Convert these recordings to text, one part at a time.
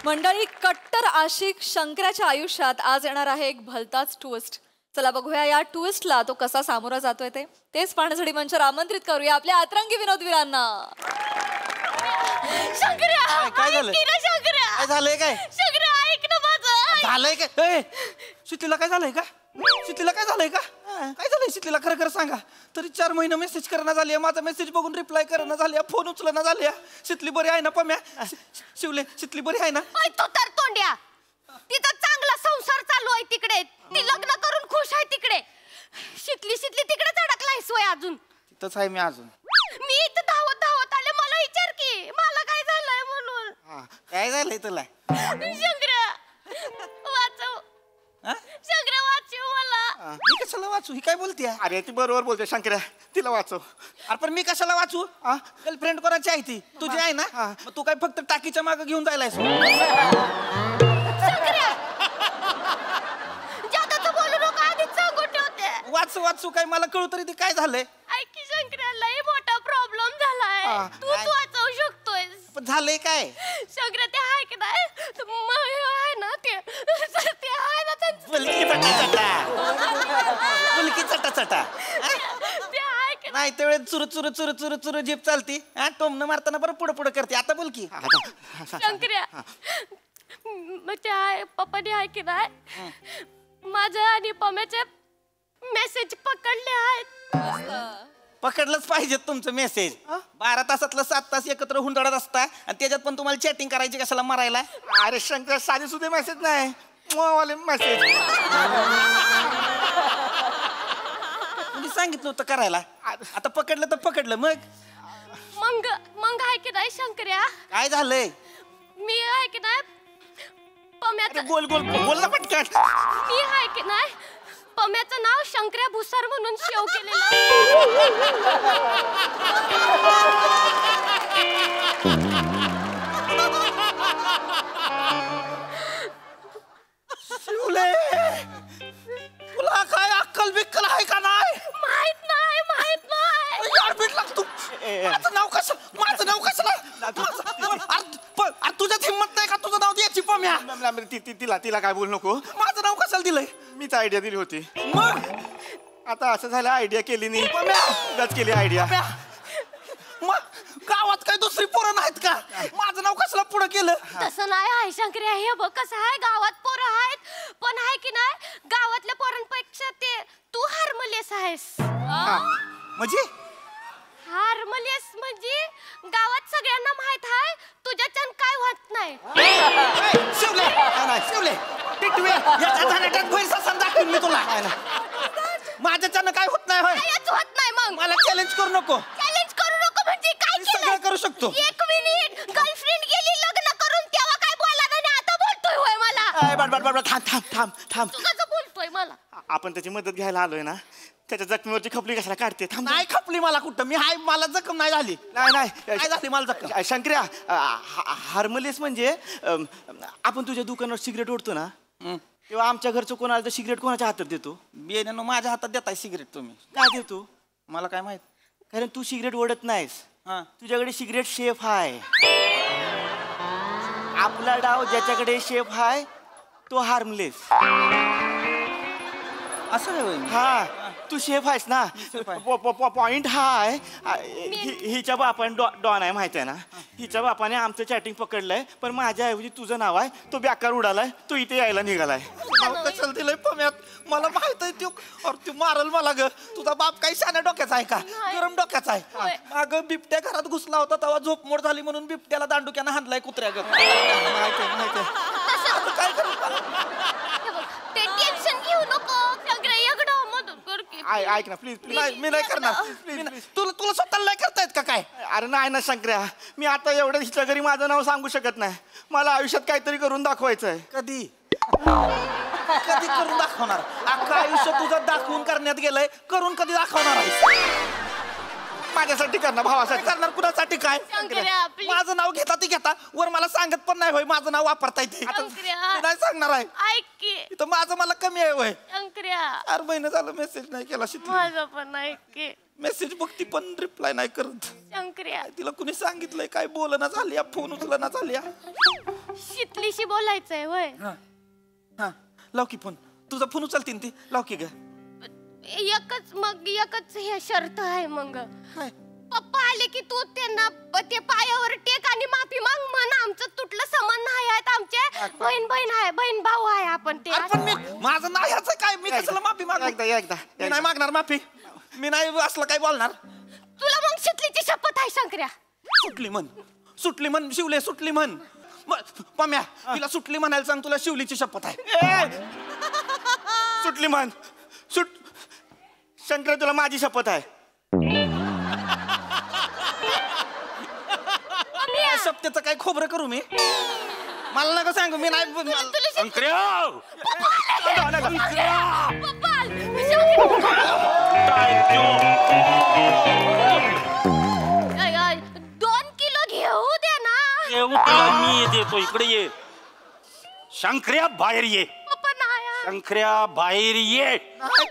मंडळी, कट्टर आशिक शंकराच्या आयुष्यात आज येणार आहे एक भलताच ट्विस्ट. चला बघूया या ट्विस्टला तो कसा सामोरा जातोय तेच पाहण्यासाठी मंचावर आमंत्रित करूया आपल्या अतरंगी विनोदवीरांना. शंकर्या, काय झालं? काय झालंय? काय शंकर्या, ऐक ना माझं. झालंय काय? शीतलीला काय झालंय का? शीतलीला काय झालंय का? काय झालंय शीतलीला? खरं खरं सांगा. तरी 4 महिने मेसेज करणं झाली, माझा मेसेज बघून रिप्लाय करणं झाली, फोन उचलणं झाली. शीतली बरी आहे ना? पम्या शिवले, शीतली बरी आहे ना? तो तर तोंड्या, तिचा चांगला संसार चालू आहे तिकडे, ती लग्न करून खुश आहे तिकडे. शितली तिकडेच अडकलाय सोय अजून. तिथंच आहे मी अजून. मी इथं धावत आले, मला विचार की मला काय झालंय म्हणून. काय झालंय तुला? शंकर्या वाचव, शंकर्या वाचव मला. मी कशाला वाचू? ही काय बोलते? अरे ती बरोबर बोलते शंकर्या, तिला वाचव. अरे पण मी कशाला वाचू? गर्लफ्रेंड कोणाची आहे ती? तुझी आहे ना? मग तू काय फक्त टाकीच्या मागे घेऊन जायलायस? जादाचं बोलू नका, आधीच सांगून ठेवते. वाचू काय? मला कळू तरी ती काय झालंय? ऐक की शंकर्या, लय मोठा प्रॉब्लेम झालाय. तूच वाचवू शकतोय. पण झालंय काय? शंकर्या, ते आहे की नाही, आहे ना ते आहे ना त्यांचं. मुलकी चटा ते आहे की नाही तेवढे चुरू जीप चालती. टोमनं मारताना बरं पुढे करते. आता बोल की. शंकर्या, मग ते आहे पप्पाने आहे की नाही, माझ्या आणि पम्याचे मेसेज पकडले आहेत. पकडलंच पाहिजे तुमचं मेसेज. 12 तासातलं 7 तास एकत्र हुंदडत असता आणि त्याच्यात पण तुम्हाला चॅटिंग करायची कशाला मारायला? अरे शंकर, साधी सुद्धा मेसेज नाही, वाले मेसेज. तुम्ही सांगितलं होतं करायला. आता पकडलं तर पकडलं. मग आहे की नाही शंकर्या, काय झालंय? मी आहे की नाही पम्याचं, गोल बोल ना पटकन. मी आहे की नाही पम्याचं नाव शंकर्या भुसार म्हणून सेव्ह केलेलं. शिवले, तुला काय अक्कल बिक्कल आहे का नाही? माहित नाही. यार भेट लागतो. माझं नाव कशाला? तुझ्यात हिंमत नाही का तुझं नाव द्यायची? पम्या, तिला काय बोलू नको. माझं नाव कशाला दिलंय? मीच आयडिया दिली होती. मग आता असं झालं, आयडिया केली नाही, उगाच केली आयडिया. मग गावात काय दुसरी पोरं नाहीत का? माझं नाव कशाला पुढे केलं? तसं नाही आहे शंकर्या, हे बघ कसं आहे, गावात पोरं आहेत, पण आहे की नाही गावातल्या पोरांपेक्षा ते तू हार्मलेस आहेस. म्हणजे हार्मलेस म्हणजे गावात सगळ्यांना माहित आहे तुझ्याच्यान काय होत नाही. शिवले टिटवे, याच्या झाल्यात पैसा दाखवीन मी तुला. माझ्याच्यानं काय होत नाही? कायच होत नाही. मग मला चॅलेंज करू नको. चॅलेंज करू नको म्हणजे काय? सगळं करू शकतो. 1 मिनिट, गर्लफ्रेंड गेली लग्न करून तेव्हा काय बोलला नाही, आता बोलतोय होय मला? थांब. तू कसं बोलतोय मला? आपण त्याची मदत घ्यायला आलोय ना, त्याच्या जखमीवरची खपली कशाला काढते? नाही खपली मला कुठं. मी हाय, मला जखम नाही झाली. नाही काय झाली मला जखम? शंकर्या, हार्मलेस म्हणजे आपण तुझ्या दुकानावर सिगरेट ओढतो ना, तेव्हा आमच्या घरचं कोणाला तर सिगरेट कोणाच्या हातात देतो? बियाण्यानं माझ्या हातात देताय सिगरेट तुम्ही? काय देतो? मला काय माहित. कारण तू सिगरेट ओढत नाहीस, तुझ्याकडे सिगरेट शेफ आहे. आपला डाव ज्याच्याकडे शेफ आहे तो हार्मलेस. असं आहे? हा, तू शेफ आहेस ना. पॉइंट हा आहे, हिच्या बापाने डॉन आहे माहिती आहे ना, हिच्या बापाने आमचं चॅटिंग पकडलंय, पण माझ्याऐवजी तुझं नाव आहे, तो बेकार उडालाय, तो इथे यायला निघालाय. कशाला दिलंय पम्यात? मला माहित आहे तू मारल मला. ग तुझा बाप काही शाण्या डोक्याचा आहे का? गरम डोक्याचा आहे. अगं बिबट्या घरात घुसला होता तेव्हा झोपमोड झाली म्हणून बिबट्याला दांडुक्यानं हाणलाय कुत्र्या. ग माहिती काय करू? ते टेन्शन घेऊ नको शंकर्या, एकदा मदत कर की. ऐक ना प्लीज. मी नाही करणार. तुला स्वतःला नाही करतायत का काय? अरे नाही ना शंकर्या, मी आता एवढं हिच्या घरी माझं नाव सांगू शकत नाही. मला आयुष्यात काहीतरी करून दाखवायचं आहे. कधी करून दाखवणार? अख्खं आयुष्य तुझं दाखवून करण्यात गेलंय, करून कधी दाखवणार आहेस? माझ्यासाठी करणार, भावासाठी करणार. कुणासाठी काय? माझं नाव घेता वर मला सांगत पण नाही होय माझं नाव वापरता येते. नाही सांगणार आहे. ऐक की, इथं माझं मला कमी आहे होय. शंकर्या 4 महिने झालं मेसेज नाही केला. माझं पण ऐक की. मेसेज बघती पण रिप्लाय नाही करत. शंकर्या तिला कुणी सांगितलंय काय बोलना झाली, फोन उचलना झाली. शितलीशी बोलायचंय वय. हा लाव की फोन. तुझा फोन उचलतीन ती, लाव की ग. एकच हे शर्त आहे मग. काय? पप्पा आले की तू त्यांना ते पायावर टेक आणि माफी माग म्हण. आमचं तुटलं समान नाही आहेत. आमचे बहीण बहीण आहे, बहीण भाऊ आहे आपण ते. पण मी माझं नाही ह्याचं काय, मी कशाला माफी मागू? एकदा मी नाही मागणार माफी. मी नाही असलं काय बोलणार. तुला मग शितलीची शपथ आहे शंकर्या. सुटली म्हण शिवले, सुटली म्हण. पम्या तिला सुटली म्हणायला सांग, तुला शिवलीची शपथ आहे. सुटली म्हण. शंकर तुला माझी शपथ आहे. शपथेचं काय खोबरं करू मी? मला नका सांगू, मी नाही. मी देतो, इकडे ये. शंकर्या बाहेर ये. शंकर्या बाहेर ये.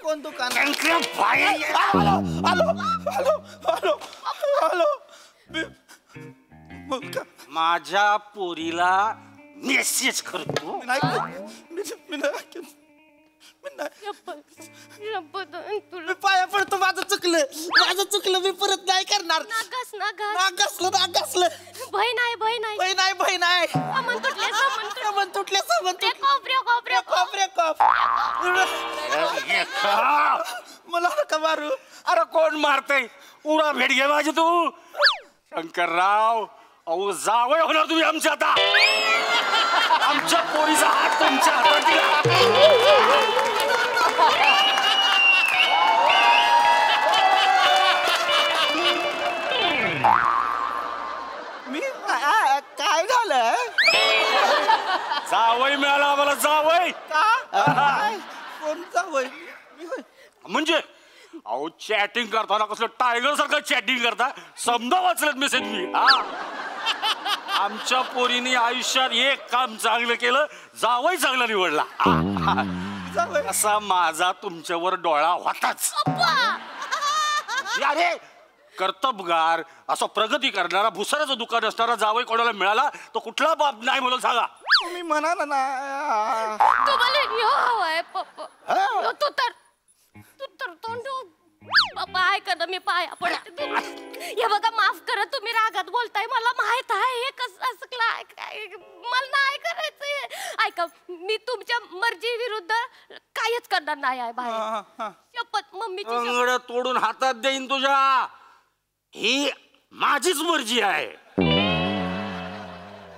कोण दुकान? शंकर्या बाहेर ये. माझ्या पोरीला मेसेज करतो. मी पाया पडतो, माझं चुकलं, मी परत नाही करणार. नागसलं. बहीण आहे बहीण आहे. तुटले मला नका मारू. अरे कोण मारतय? उडा भेट घे माझी तू. शंकरराव, अहो जावई होणार तुम्ही आमच्या. आता आमच्या पोरीचा हात तुमच्या हातात दिला. मी काय झालं? जावई मिळाला आम्हाला, जावई. कोण जावई? म्हणजे अहो चॅटिंग करताना कसलं टायगर सारखं चॅटिंग करता. समजा वाचलत मेसेज मी. आमच्या पोरीने आयुष्यात एक काम चांगलं केलं, जावई चांगला निवडला. असा माझा तुमच्यावर डोळा होताच. अरे कर्तबगार, असं प्रगती करणारा, भुसाऱ्याचं दुकान असणारा जावई कोणाला मिळाला तो कुठला बाप नाही म्हणून सांगा. तुम्ही म्हणाला ना. तुम्हाला हवाय पप्पा. तू तर तोंड पप्पा ऐका ना, मी पाया पडते. हे बघा, माफ करा, तुम्ही रागात बोलताय. मला माहित आहे हे कसं असं मला नाही करायचं. ऐका, मी तुमच्या मर्जी विरुद्ध काहीच करणार नाही आहे बाहेर. शपथ मम्मीची अंगड तोडून हातात देईन तुझ्या. ही माझीच मर्जी आहे.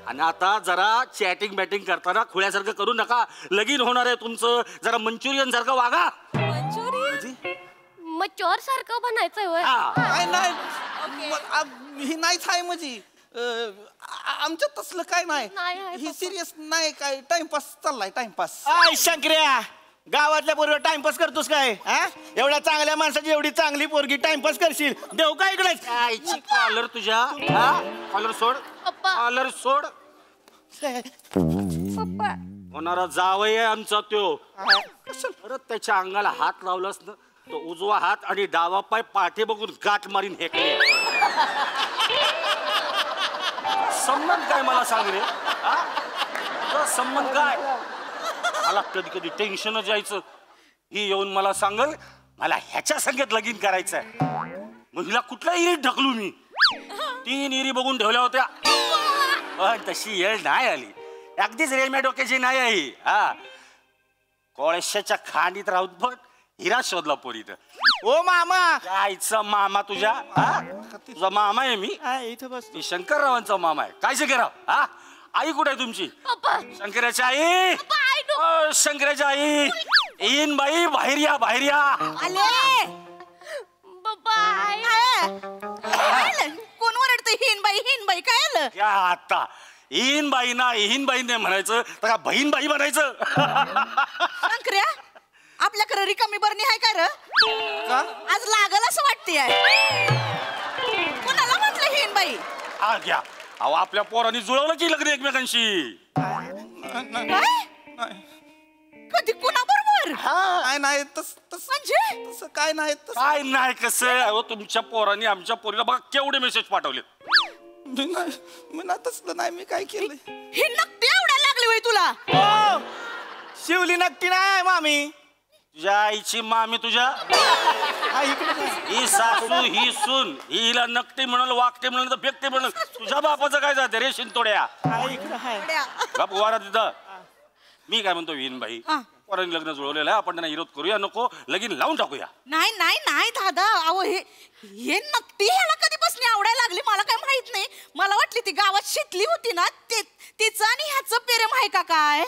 आणि आता जरा चॅटिंग बॅटिंग करताना खुळ्यासारखं करू नका. लगीन होणार आहे तुमचं, जरा मंचुरियन सारखं वागा. मच्योर सारखं बनायचंय होय. ही नाहीच आहे म्हणजे आमच्यात तसलं काय नाही. ही सिरियस नाही, काय टाइमपास चाललाय, टाइमपास. शंकर्या, गावातल्या पोरीवर टाइमपास करतोस काय? एवढ्या चांगल्या माणसाची एवढी चांगली पोरगी टाइमपास करशील? देऊ का इकडे? कॉलर तुझ्या. कॉलर सोड, कॉलर सोड. होणारा जावई आहे आमचा त्यो. परत त्याच्या अंगाला हात लावलास ना, तो उजवा हात आणि डावा पाय पाठी बघून गाठ मारीन हेकले. संबंध काय मला सांग रे? संबंध काय? मला कधी कधी टेन्शनच यायचं. ही येऊन मला सांगल मला ह्याच्या संगत लगीन करायचंय. मग हिला कुठला इरी ढकलू मी? 3 इरी बघून ठेवल्या होत्या, पण तशी येळ नाही आली. अगदीच रेल्वे डोक्याची नाही आहे. कोळशाच्या खांडीत राहून पण हिरा शोधला पोरीत. ओ मामा. आईचा मामा तुझ्या? तुझा मामा आहे मी. इथं बस. शंकररावांचा मामा आहे. काय शंकरराव? आई कुठे आहे तुमची? शंकराची आई. शंकराची आई. येईन बाई, बाहेर या, बाहेर या. कोण ओरडतं? हिनबाई काय आलं? या आता येईन बाई ना, येईन बाई नाही म्हणायचं तर का बहीण बाई म्हणायचं? शंकर्या, आपल्याकडे रिकामी बरणी आहे का र? आज लागल असं वाटते. कोणाला म्हटलं हिनबाई? हा घ्या. अहो आपल्या पोरांनी जुळवलं की लग्न एकमेकांशी. कधी कुणा बरोबर? बर काय नाही म्हणजे तसं काय नाही काय नाही कसं अहो तुमच्या पोरांनी आमच्या पोरीला बघा केवढे मेसेज पाठवले. मी ना तसलं नाही मी काय केलंय. ही नक्की आवडायला लागली होय तुला? शिवली नक्की नाही मामी. तुझ्या आईची मामी तुझ्या ही सासू ही सून हिला नकटी म्हणल वाकटे म्हणल तर फेकटे म्हणल तुझ्या बापाचं काय जाते रे शिंतोड्या. बाप वारा तिथं. मी काय म्हणतो विहीनबाई पोरांनी लग्न जुळवलेलं आहे आपण त्यांना विरोध करूया नको लगीन लावून टाकूया. नाही नाही नाही दादा अहो हे नक्की ह्याला कधीपासून आवडायला लागली मला काय माहित नाही. मला वाटली ती गावात शिकली होती ना तिचं आणि ह्याचं प्रेम आहे का काय.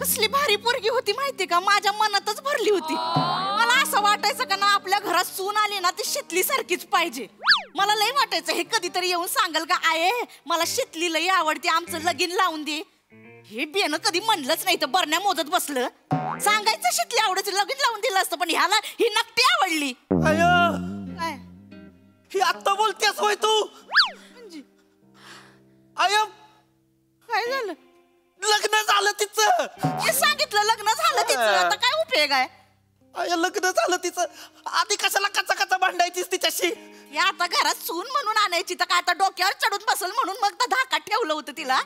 कसली भारी पोरगी होती माहिती का माझ्या मनातच भरली होती. मला असं वाटायचं का ना आपल्या घरात सून आली ना ती शितली सारखीच पाहिजे. मला लय वाटायचं हे कधीतरी येऊन सांगाल का आये मला शितली लय आवडते आमचं लगीन लावून दे. हे बेनं कधी म्हणलंच नाही तर बरण्या मोजत बसलं. सांगायचं शितली आवडायचं लगीन लावून दिलं असतं पण ह्याला ही नक्की आवडली. काय ही आत्ता बोलतेस होय तू? म्हणजे आय काय झालं? लग्न झालं तिचं. हे सांगितलं लग्न झालं तिचं आता काय उपयोग आहे? आय लग्न झालं तिचं. आधी कशाला कचा भांडायचीस तिच्याशी? हे आता घरात सून म्हणून आणायची तर काय आता डोक्यावर चढून बसल म्हणून मग तर धाकात ठेवलं होतं तिला.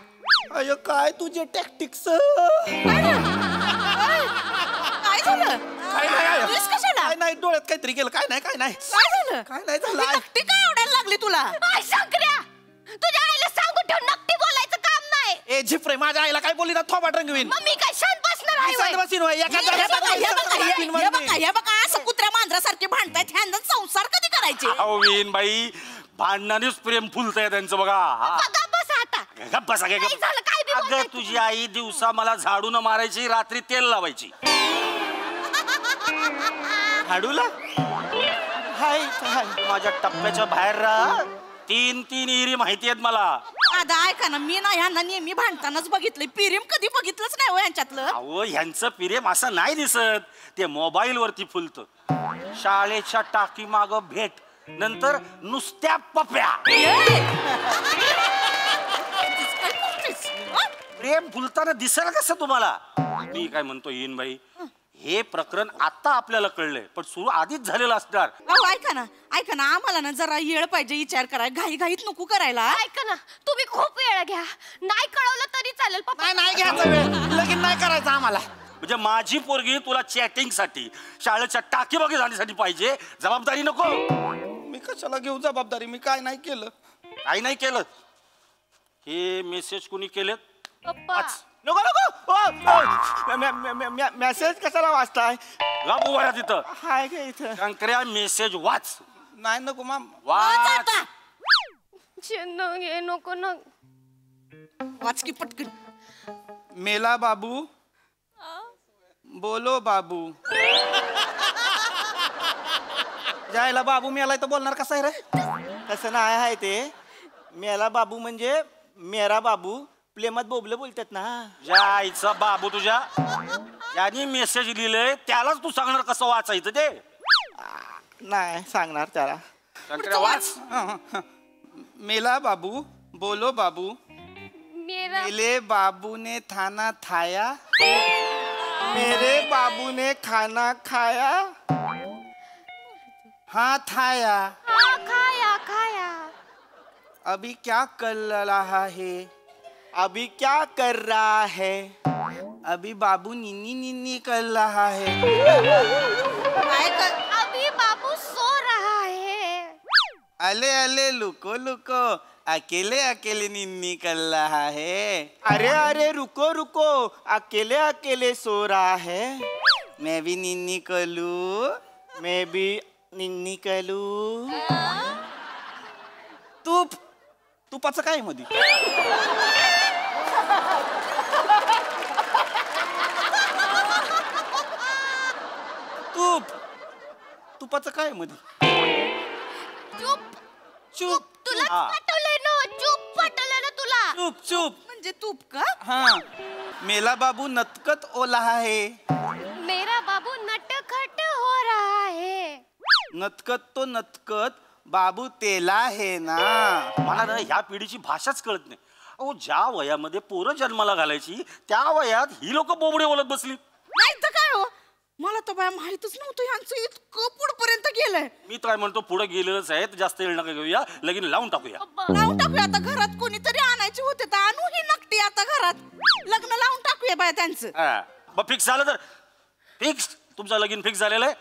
अय काय तुझे टॅक्टिक्स. काय झालं? काय नाही बोललीस कशाला? काय नाही डोळ्यात काहीतरी गेलं. काय नाही काय झालं? काय नाही झालं. ही नक्की काय आवडायला लागली तुला? आय शंकर्या तुझ्या आईला सांगून ठेव नक्की बोलायचं काम नाही. ए झिपरे माझ्या आईला काय बोलली ना थोबाट रंगवीन. मग मी काय शांत बसणार आहे होय? हे बघा असं कुत्र्या मांजरासारखे भांडतायत ह्यांना संसार कधी करायचे? अहो विहीनबाई भांडणानेच प्रेम फुलतंय त्यांचं बघा. बघा बस आता गप्प बसा काय काय झालं काय बी अगं बोलताय तुझी आई दिवसा मला झाडून मारायची रात्री तेल लावायची. हाडूला हाय माझ्या टप्प्याच्या बाहेर राहा. तीन इरी माहिती आहेत मला. दादा ऐका ना मी ना ह्यांना नेहमी भांडतानाच बघितलंय प्रेम कधी बघितलंच नाही हो यांच्यातलं. अहो ह्यांचं प्रेम असं नाही दिसत ते मोबाईल वरती फुलत. शाळेच्या टाकी माग भेट नंतर नुसत्या पप्या. प्रेम फुलताना दिसेल कसं तुम्हाला? मी काय म्हणतो येईनबाई हे प्रकरण आता आपल्याला कळलंय पण सुरू आधीच झालेलं असणार. अहो ऐका ना आम्हाला ना जरा येळ पाहिजे विचार करायला घाईत नको करायला. ऐका ना तुम्ही खूप वेळ घ्या नाही कळवलं तरी चालेल पप्पा. नाही घ्यायचा वेळ. लगीन नाही करायचं आम्हाला. म्हणजे माझी पोरगी तुला चॅटिंग साठी शाळेच्या टाकी बघी जाण्यासाठी पाहिजे जबाबदारी नको. मी कशाला घेऊ जबाबदारी? मी काय नाही केलं. काही नाही केलं. हे मेसेज कुणी केलेत? पप्पा नको मेसेज कशाला वाचताय? गाबू वया तिथं हाय का इथं? शंकर्या मेसेज वाच. नाही नको माम. वाच. चिन्ह घे नको ना वाच की पटकन. मेला बाबू बोलो बाबू. जायला बाबू मेलाय तर बोलणार कसा आहे रे? तसं नाही आहे ते. मेला बाबू म्हणजे मेरा बाबू प्रेमात बोबलं बोलतात ना. ज्या आईचा बाबू तुझ्या ज्यानी मेसेज लिहिलंय त्यालाच तू सांगणार कसं वाचायचं ते? नाही सांगणार त्याला. शंकर्या वाच. मेला बाबू बोलो बाबू. मेरा मेले बाबू ने थाना थाया. मेरे बाबू ने खाना खाया. हाँ थाया. हा खाया खाया अभी क्या कर रहा है? अभी क्या कर रहा है? अभी बाबू निन्नी निन्नी कर रहा है. काय कर अभी बाबू सो रहा है. अले अले लुको लुको अकेले अकेले निन्नी कर रहा है. अरे अरे रुको रुको अकेले अकेले सो रहा है. मैं भी निन्नी कर लूं. मैं भी निन्नी कलू. तुपाचं काय मध्ये? तुपाचं काय मध्ये? चुप चूप तुला हा. पाठवलंय ना चुप पाठवलंय ना तुला. चूप म्हणजे तूप का? हाँ मेला बाबू नतकत ओला है. मेरा बाबू नटखट हो रहा है. नतकत तो नतकत बाबू तेला है ना. मला ना ह्या पिढीची भाषाच कळत नाही. अहो ज्या वयामध्ये पोरं जन्माला घालायची त्या वयात ही लोक बोबडे बोलत बसली. नाही तर काय हो मला तर बाया माहितच नव्हतं यांचं इतकं पुढपर्यंत गेलंय. मी काय म्हणतो पुढे गेलेलंच आहे तर जास्त येळ नका घेऊया, लगीन लावून टाकूया. लावून टाकूया आता. घरात कोणीतरी आणायचे होते तर आणू ही नकटी आता घरात. लग्न लावून टाकूया बाया त्यांचं. हा, मग फिक्स झालं तर फिक्स. तुमचं लगीन फिक्स झालेलं आहे.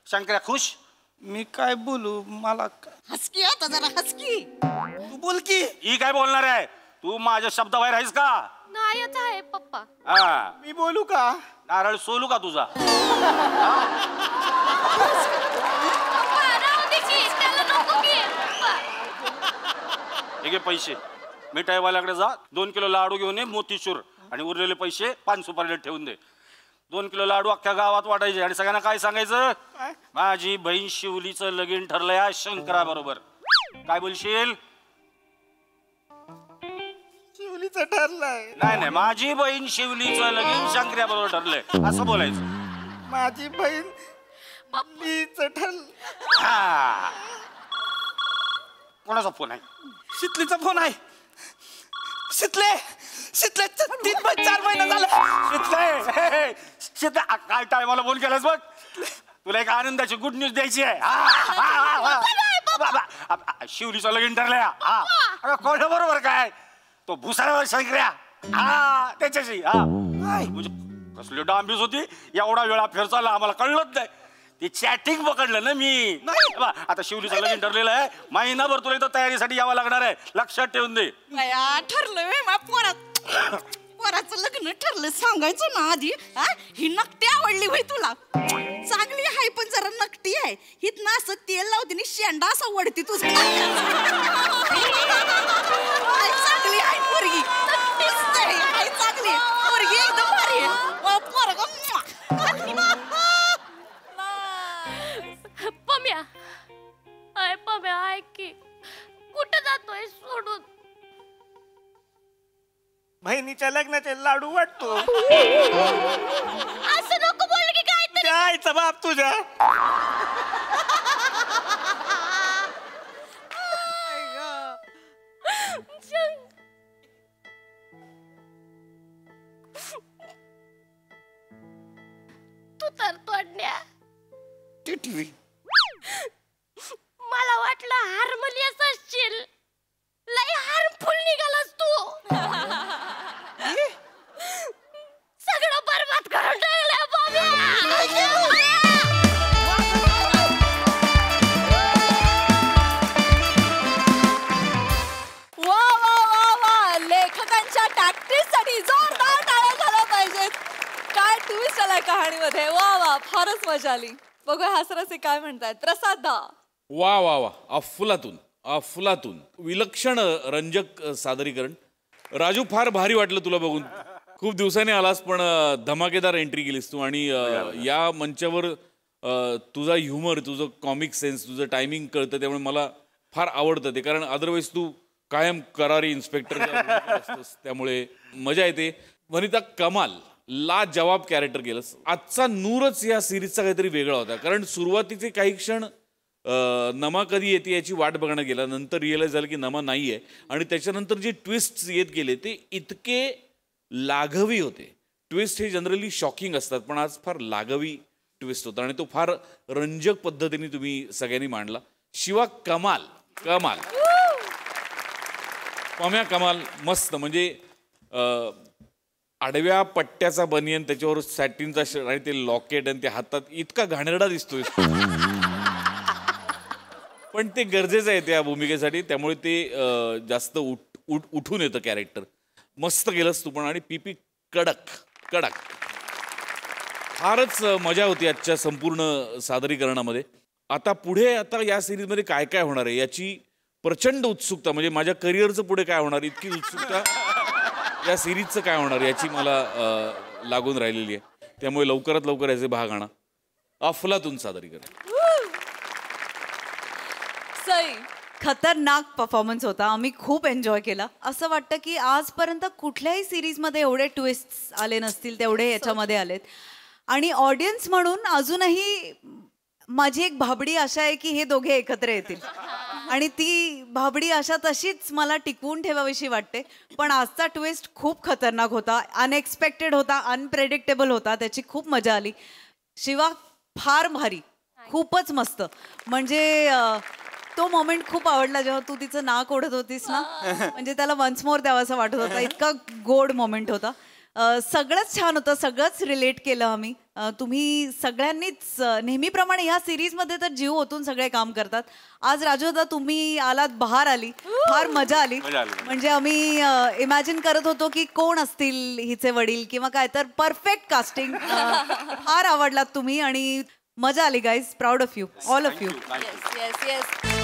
शंकर्या खुश? मी काय बोलू, मला हसकी आता जरा हसकी. तू बोल की. ही काय बोलणार आहे? तू माझ्या शब्दाबाहेर आहेस का? नाहीच आहे पप्पा. हा, मी बोलू का? नारळ सोलू का तुझा? पप्पा, राहू दे की, त्याला नको की. पप्पा. हे घे पैसे. मिठाईवाल्याकडे जा, 2 किलो लाडू घेऊन ये मोतीचूर, आणि उरलेले पैसे 5 सुपारीला ठेवून दे. 2 किलो लाडू अख्ख्या गावात वाटायचे आणि सगळ्यांना काय सांगायचं? माझी बहीण शिवलीचं लगीन ठरलंय आज शंकरा बरोबर. काय बोलशील? शिवलीचं ठरलंय. नाही, माझी बहीण शिवलीचं लगीन शंकर्या बरोबर ठरलंय असं बोलायचं. माझी बहीण मीचं ठरलं. हा, कोणाचा फोन आहे? शितलीचा फोन आहे. शितले 3-4 महिने झाले. शितले काय टायमाला फोन केलास बघ. तुला एक आनंदाची गुड न्यूज द्यायची आहे. शिवलीचं लगीन ठरलंय. कोण बरोबर काय? तो भुसाऱ्यावर शंकर्या. हा, त्याच्याशी. हा, म्हणजे कसली डांबीस होती. एवढा वेळा फेर चालला आम्हाला कळलंच नाही. ती चॅटिंग पकडलं ना मी. आता शिवलीचं लगीन ठरलेलं आहे. महिनाभर तुला इथं तयारीसाठी यावं लागणार आहे. लक्षात ठेवून दे. ठरलं पोराचं लग्न ठरलं सांगायचं ना आधी. ही नकटी आवडली होय तुला? चांगली आहे पण जरा नकटी आहे. हित ना असं तेल लावते आणि शेंडा असं वडती तुझं. चांगली आहे पोरगी. चांगली पोरगी एकदम भारी आहे. पम्या, अय पम्या, ऐक की, कुठं जातोय सोडून? बहिणीच्या लग्नाचे लाडू वाटतो. असं नको बोल की काय तरी. जायचं बाप तुझ्या. तू तर तोडण्या. टिटवी. मला वाटलं हार्मोनियस असशील. लय हार्मफुल निघालास तू. सगळं बरबाद करून टाकलं बाबा. वा वा वा वा, लेखकांच्या टॅक्टिक्ससाठी जोरदार टाळ्या झाल्या पाहिजेत. काय ट्विस्ट आलाय कहाणीमध्ये. वा वा, फारच मजा आली. बघूया हासरसे काय म्हणतायत. प्रसाद दा. वा वा वा, अफलातून विलक्षण रंजक सादरीकरण. राजू, फार भारी वाटलं तुला बघून. खूप दिवसांनी आलास पण धमाकेदार एंट्री केलीस तू. आणि या मंचावर तुझा ह्युमर, तुझं कॉमिक सेन्स, तुझं टायमिंग कळतं. त्यामुळे मला फार आवडतं ते. कारण अदरवाईज तू कायम करारी इन्स्पेक्टर असतोस. त्यामुळे मजा येते. वनिता, कमाल, ला जवाब कॅरेक्टर केलंस. आजचा नूरच या सिरीजचा काहीतरी वेगळा होता. कारण सुरुवातीचे काही क्षण नमा कधी येते याची वाट बघणं गेला. नंतर रिअलाइज झालं की नमा नाही आहे. आणि त्याच्यानंतर जे ट्विस्ट येत गेले ते इतके लाघवी होते. ट्विस्ट हे जनरली शॉकिंग असतात पण आज फार लाघवी ट्विस्ट होता आणि तो फार रंजक पद्धतीने तुम्ही सगळ्यांनी मांडला. शिवा, कमाल. पम्या, कमाल, मस्त. म्हणजे आडव्या पट्ट्याचा बनियन, त्याच्यावर सॅटिनचा शर्ट आणि ते लॉकेट आणि ते हातात इतका घाणेरडा दिसतोय. पण ते गरजेचं आहे त्या भूमिकेसाठी. त्यामुळे ते जास्त उठून येतं कॅरेक्टर. मस्त केलंस तू पण. आणि पीपी कडक. फारच मजा होती आजच्या संपूर्ण सादरीकरणामध्ये. आता पुढे या सिरीजमध्ये काय काय होणार आहे याची प्रचंड उत्सुकता. म्हणजे माझ्या करिअरचं पुढे काय होणार इतकी उत्सुकता या सिरीजचं काय होणार याची मला लागून राहिलेली आहे. त्यामुळे लवकरात लवकर याचे भाग आणा. अफलातून सादरीकरण. खतरनाक परफॉर्मन्स होता. आम्ही खूप एन्जॉय केला. असं वाटतं की आजपर्यंत कुठल्याही सिरीजमध्ये एवढे ट्विस्ट आले नसतील तेवढे याच्यामध्ये आलेत. आणि ऑडियन्स म्हणून अजूनही माझी एक भाबडी आशा आहे की हे दोघे एकत्र येतील. आणि ती भाबडी आशा तशीच मला टिकवून ठेवावीशी वाटते. पण आजचा ट्विस्ट खूप खतरनाक होता. अनएक्सपेक्टेड होता, अनप्रेडिक्टेबल होता. त्याची खूप मजा आली. शिवा फार भारी, खूपच मस्त. म्हणजे तो मोमेंट खूप आवडला जेव्हा तू तिचं नाक ओढत होतीस ना, म्हणजे त्याला वन्स मोर द्यावासा वाटत होता. इतका गोड मोमेंट होता. सगळंच छान होतं, सगळंच रिलेट केलं आम्ही. तुम्ही सगळ्यांनीच नेहमीप्रमाणे ह्या सिरीजमध्ये तर जीव ओतून सगळे काम करतात. आज राजूदा तुम्ही आलात, बहार आली, फार मजा आली. म्हणजे आम्ही इमॅजिन करत होतो की कोण असतील हिचे वडील किंवा काय, तर परफेक्ट कास्टिंग. फार आवडलात तुम्ही आणि मजा आली guys. Proud of you, all of you. Yes yes yes